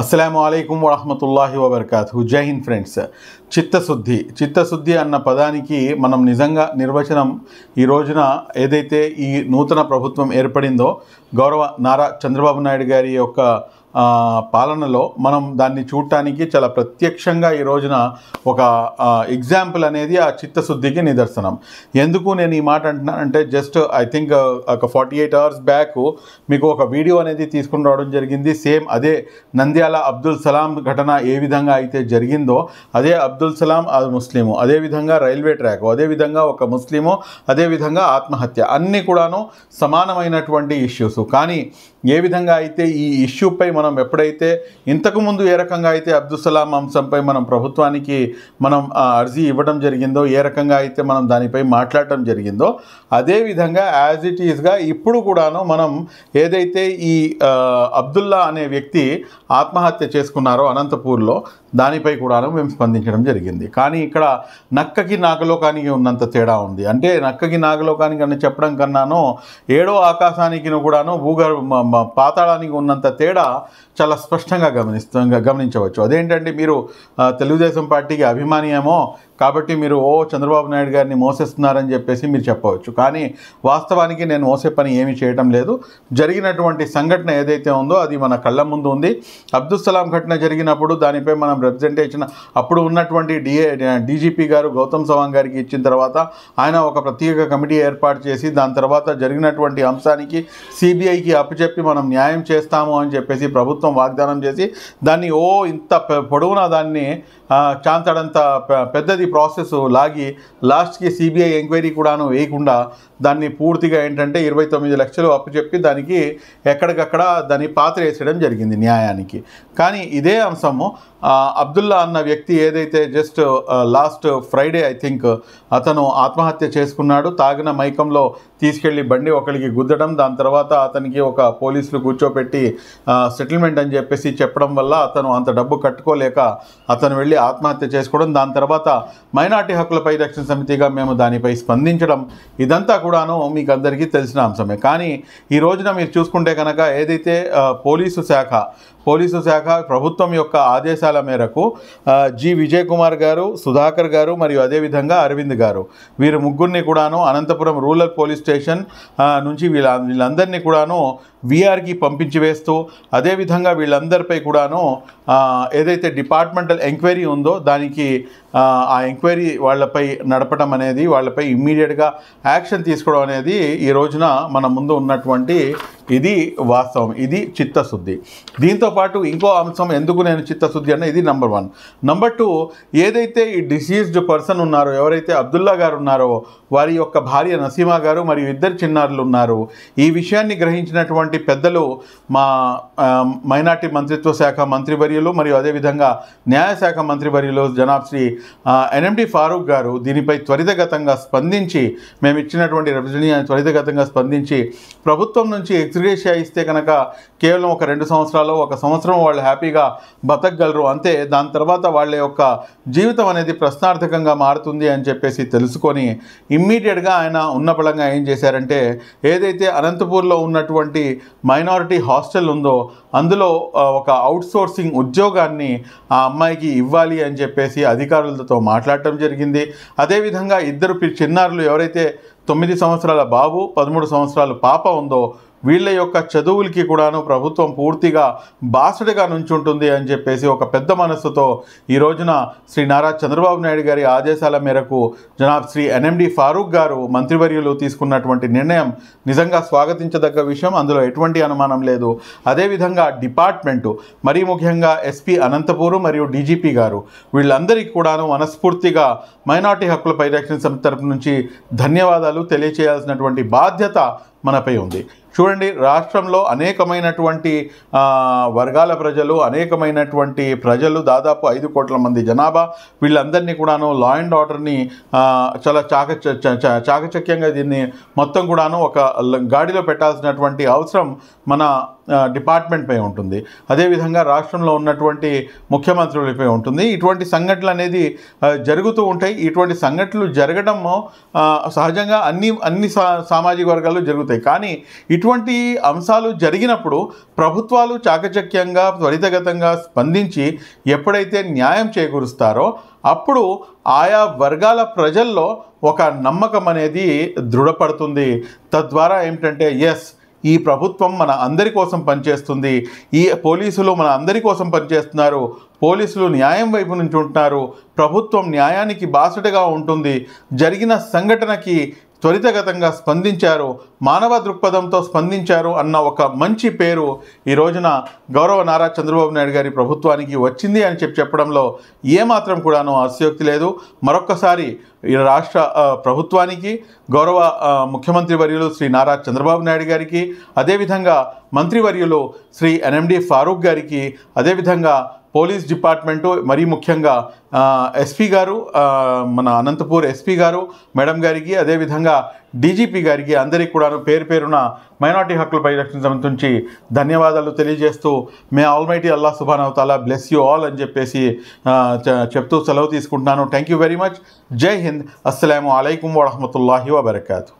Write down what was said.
అస్సలాము అలైకుం వరహమతుల్లాహి వబర్కాతుహు. జై హింద్ ఫ్రెండ్స్. చిత్తశుద్ధి అన్న పదానికి మనం నిజంగా నిర్వచనం ఈ రోజున ఏదైతే ఈ నూతన ప్రభుత్వం ఏర్పడిందో గౌరవ నారా చంద్రబాబు నాయుడు గారి యొక్క పాలనలో మనం దాన్ని చూడటానికి చాలా ప్రత్యక్షంగా ఈ రోజున ఒక ఎగ్జాంపుల్ అనేది ఆ చిత్తశుద్ధికి నిదర్శనం. ఎందుకు నేను ఈ మాట అంటున్నానంటే జస్ట్ ఐ థింక్ ఒక 48 hours బ్యాక్ మీకు ఒక వీడియో అనేది తీసుకుని రావడం జరిగింది. సేమ్ అదే నంద్యాల అబ్దుల్ సలాం ఘటన ఏ విధంగా అయితే జరిగిందో అదే అబ్దుల్ సలాం ముస్లిము, అదేవిధంగా రైల్వే ట్రాక్, అదేవిధంగా ఒక ముస్లిము, అదేవిధంగా ఆత్మహత్య, అన్నీ కూడాను సమానమైనటువంటి ఇష్యూస్. కానీ ఏ విధంగా అయితే ఈ ఇష్యూపై మనం ఎప్పుడైతే ఇంతకుముందు ఏ రకంగా అయితే అబ్దుల్ సలాం అంశంపై మనం ప్రభుత్వానికి మనం అర్జీ ఇవ్వడం జరిగిందో, ఏ రకంగా అయితే మనం దానిపై మాట్లాడటం జరిగిందో అదేవిధంగా యాజ్ ఇట్ ఈస్గా ఇప్పుడు కూడాను మనం ఏదైతే ఈ అబ్దుల్లా అనే వ్యక్తి ఆత్మహత్య చేసుకున్నారో అనంతపూర్లో దానిపై కూడాను మేము స్పందించడం జరిగింది. కానీ ఇక్కడ నక్కకి నాగలోకానికి ఉన్నంత తేడా ఉంది. అంటే నక్కకి నాగలోకానికి అని చెప్పడం కన్నాను ఏడో ఆకాశానికి కూడాను పాతాళానికి ఉన్నంత తేడా చాలా స్పష్టంగా గమనించవచ్చు. అదేంటంటే మీరు తెలుగుదేశం పార్టీకి అభిమాని ఏమో కాబట్టి మీరు చంద్రబాబు నాయుడు గారిని మోసేస్తున్నారని చెప్పేసి మీరు చెప్పవచ్చు. కానీ వాస్తవానికి నేను మోసే పని ఏమీ చేయటం లేదు. జరిగినటువంటి సంఘటన ఏదైతే ఉందో అది మన కళ్ళ ముందు ఉంది. అబ్దుల్ సలాం ఘటన జరిగినప్పుడు దానిపై మనం రిప్రజెంటేషన్ అప్పుడు ఉన్నటువంటి డీజీపీ గారు గౌతమ్ సవాంగ్ గారికి ఇచ్చిన తర్వాత ఆయన ఒక ప్రత్యేక కమిటీ ఏర్పాటు చేసి దాని తర్వాత జరిగినటువంటి అంశానికి సిబిఐకి అప్పచెప్పి మనం న్యాయం చేస్తాము అని చెప్పేసి ప్రభుత్వం వాగ్దానం చేసి దాన్ని ఇంత పొడవునా దాన్ని చాంతడంత పెద్దది ప్రాసెస్ లాగి లాస్ట్కి సిబిఐ ఎంక్వైరీ కూడాను వేయకుండా దాన్ని పూర్తిగా ఏంటంటే 29 లక్షలు అప్పుచెప్పి దానికి ఎక్కడికక్కడ దాన్ని పాత్ర వేసేయడం జరిగింది న్యాయానికి. కానీ ఇదే అంశము అబ్దుల్లా అన్న వ్యక్తి ఏదైతే just last Friday I think అతను ఆత్మహత్య చేసుకున్నాడు. తాగిన మైకంలో తీసుకెళ్ళి బండి ఒకరికి గుద్దడం, దాని తర్వాత అతనికి ఒక పోలీసులు కూర్చోపెట్టి సెటిల్మెంట్ అని చెప్పేసి చెప్పడం వల్ల అతను అంత డబ్బు కట్టుకోలేక అతను వెళ్ళి ఆత్మహత్య చేసుకోవడం, దాని తర్వాత మైనార్టీ హక్కుల పరిరక్షణ సమితిగా మేము దానిపై స్పందించడం, ఇదంతా కూడాను మీకు అందరికీ తెలిసిన అంశమే. కానీ ఈ రోజున మీరు చూసుకుంటే కనుక ఏదైతే పోలీసు శాఖ ప్రభుత్వం యొక్క ఆదేశాల మేరకు జి విజయ్ కుమార్ గారు, సుధాకర్ గారు మరియు అదేవిధంగా అరవింద్ గారు వీరు ముగ్గురిని కూడాను అనంతపురం రూరల్ పోలీస్ స్టేషన్ నుంచి వీళ్ళందరినీ కూడాను వీఆర్కి పంపించి వేస్తూ అదేవిధంగా వీళ్ళందరిపై కూడాను ఏదైతే డిపార్ట్మెంటల్ ఎంక్వైరీ ఉందో దానికి ఆ ఎంక్వైరీ వాళ్ళపై నడపడం అనేది, వాళ్ళపై ఇమ్మీడియట్గా యాక్షన్ తీసుకోవడం అనేది ఈ రోజున మన ముందు ఉన్నటువంటి ఇది వాస్తవం. ఇది చిత్తశుద్ధి. దీంతోపాటు ఇంకో అంశం ఎందుకు నేను చిత్తశుద్ధి అన్న ఇది నెంబర్ 1. నెంబర్ 2, ఏదైతే ఈ డిసీజ్డ్ పర్సన్ ఉన్నారో, ఎవరైతే అబ్దుల్లా గారు ఉన్నారో వారి యొక్క భార్య నసీమా గారు మరియు 2 చిన్నారులు ఉన్నారు. ఈ విషయాన్ని గ్రహించినటువంటి పెద్దలు మా మైనార్టీ మంత్రిత్వ శాఖ మంత్రివర్యులు మరియు అదేవిధంగా న్యాయశాఖ మంత్రివర్యులు జనాబ్ శ్రీ ఎన్ఎండి ఫారూక్ గారు దీనిపై త్వరితగతంగా స్పందించి మేము ఇచ్చినటువంటి రిప్రజెంటేషన్ త్వరితగతంగా స్పందించి ప్రభుత్వం నుంచి ఎక్స్గ్రేషియా ఇస్తే కనుక కేవలం ఒక 2 సంవత్సరాలు 1 సంవత్సరం వాళ్ళు హ్యాపీగా బతకగలరు అంతే, దాని తర్వాత వాళ్ళ యొక్క జీవితం అనేది ప్రశ్నార్థకంగా మారుతుంది అని చెప్పేసి తెలుసుకొని ఇమ్మీడియట్గా ఆయన ఉన్న బలంగా ఏం చేశారంటే ఏదైతే అనంతపూర్లో ఉన్నటువంటి మైనారిటీ హాస్టల్ ఉందో అందులో ఒక అవుట్సోర్సింగ్ ఉద్యోగాన్ని ఆ అమ్మాయికి ఇవ్వాలి అని చెప్పేసి అధికారులతో మాట్లాడటం జరిగింది. అదేవిధంగా 2 చిన్నారులు ఎవరైతే 9 సంవత్సరాల బాబు 13 సంవత్సరాల పాప ఉందో వీళ్ళ యొక్క చదువులకి కూడాను ప్రభుత్వం పూర్తిగా బాసటగా నుంచుంటుంది అని చెప్పేసి ఒక పెద్ద మనస్సుతో ఈ రోజున శ్రీ నారా చంద్రబాబు నాయుడు గారి ఆదేశాల మేరకు జనాబ్ శ్రీ ఎన్ఎండి ఫారూక్ గారు మంత్రివర్యులు తీసుకున్నటువంటి నిర్ణయం నిజంగా స్వాగతించదగ్గ విషయం, అందులో ఎటువంటి అనుమానం లేదు. అదేవిధంగా డిపార్ట్మెంటు మరీ ముఖ్యంగా ఎస్పీ అనంతపూరు మరియు డీజీపీ గారు వీళ్ళందరికీ కూడాను మనస్ఫూర్తిగా మైనార్టీ హక్కుల పరిరక్షణ సమితి తరపు నుంచి ధన్యవాదాలు తెలియచేయాల్సినటువంటి బాధ్యత మనపై ఉంది. చూడండి, రాష్ట్రంలో అనేకమైనటువంటి వర్గాల ప్రజలు, అనేకమైనటువంటి ప్రజలు, దాదాపు 5 కోట్ల మంది జనాభా, వీళ్ళందరినీ కూడాను లా అండ్ ఆర్డర్ని చాలా చాకచక్యంగా దీన్ని మొత్తం కూడాను ఒక గాడిలో పెట్టాల్సినటువంటి అవసరం మన డిపార్ట్మెంట్పై ఉంటుంది, అదేవిధంగా రాష్ట్రంలో ఉన్నటువంటి ముఖ్యమంత్రులపై ఉంటుంది. ఇటువంటి సంఘటనలు అనేది జరుగుతూ ఉంటాయి. ఇటువంటి సంఘటనలు జరగడం సహజంగా అన్ని సామాజిక వర్గాల్లో జరుగుతాయి. కానీ ఇటువంటి అంశాలు జరిగినప్పుడు ప్రభుత్వాలు చాకచక్యంగా త్వరితగతంగా స్పందించి ఎప్పుడైతే న్యాయం చేకూరుస్తారో అప్పుడు ఆయా వర్గాల ప్రజల్లో ఒక నమ్మకం అనేది దృఢపడుతుంది. తద్వారా ఏమిటంటే ఈ ప్రభుత్వం మన అందరి కోసం పనిచేస్తుంది, ఈ పోలీసులు మన అందరి కోసం పనిచేస్తున్నారు, పోలీసులు న్యాయం వైపు నుంచి ఉంటున్నారు, ప్రభుత్వం న్యాయానికి బాసటగా ఉంటుంది, జరిగిన సంఘటనకి త్వరితగతంగా స్పందించారు, మానవ దృక్పథంతో స్పందించారు అన్న ఒక మంచి పేరు ఈ రోజున గౌరవ నారా చంద్రబాబు నాయుడు గారి ప్రభుత్వానికి వచ్చింది అని చెప్పడంలో ఏమాత్రం కూడాను అతిశయోక్తి లేదు. మరొక్కసారి ఈ రాష్ట్ర ప్రభుత్వానికి, గౌరవ ముఖ్యమంత్రి వర్యులు శ్రీ నారా చంద్రబాబు నాయుడు గారికి, అదేవిధంగా మంత్రివర్యులు శ్రీ ఎన్ఎండి ఫారూక్ గారికి, అదేవిధంగా పోలీస్ డిపార్ట్మెంటు, మరీ ముఖ్యంగా ఎస్పీ గారు, మన అనంతపూర్ ఎస్పీ గారు మేడం గారికి, అదేవిధంగా డీజీపీ గారికి అందరికీ కూడాను పేరు పేరున మైనారిటీ హక్కుల పరిరక్షణ సమితి నుంచి ధన్యవాదాలు తెలియజేస్తూ మే ఆల్మైటీ అల్లా సుబ్హానహు వ తఆలా బ్లెస్ యూ ఆల్ అని చెప్పేసి చెప్తూ సెలవు తీసుకుంటున్నాను. Thank you very much. జై హింద్. అస్సలాము అలైకుం వరహమతుల్లాహి వబరకాతుహు.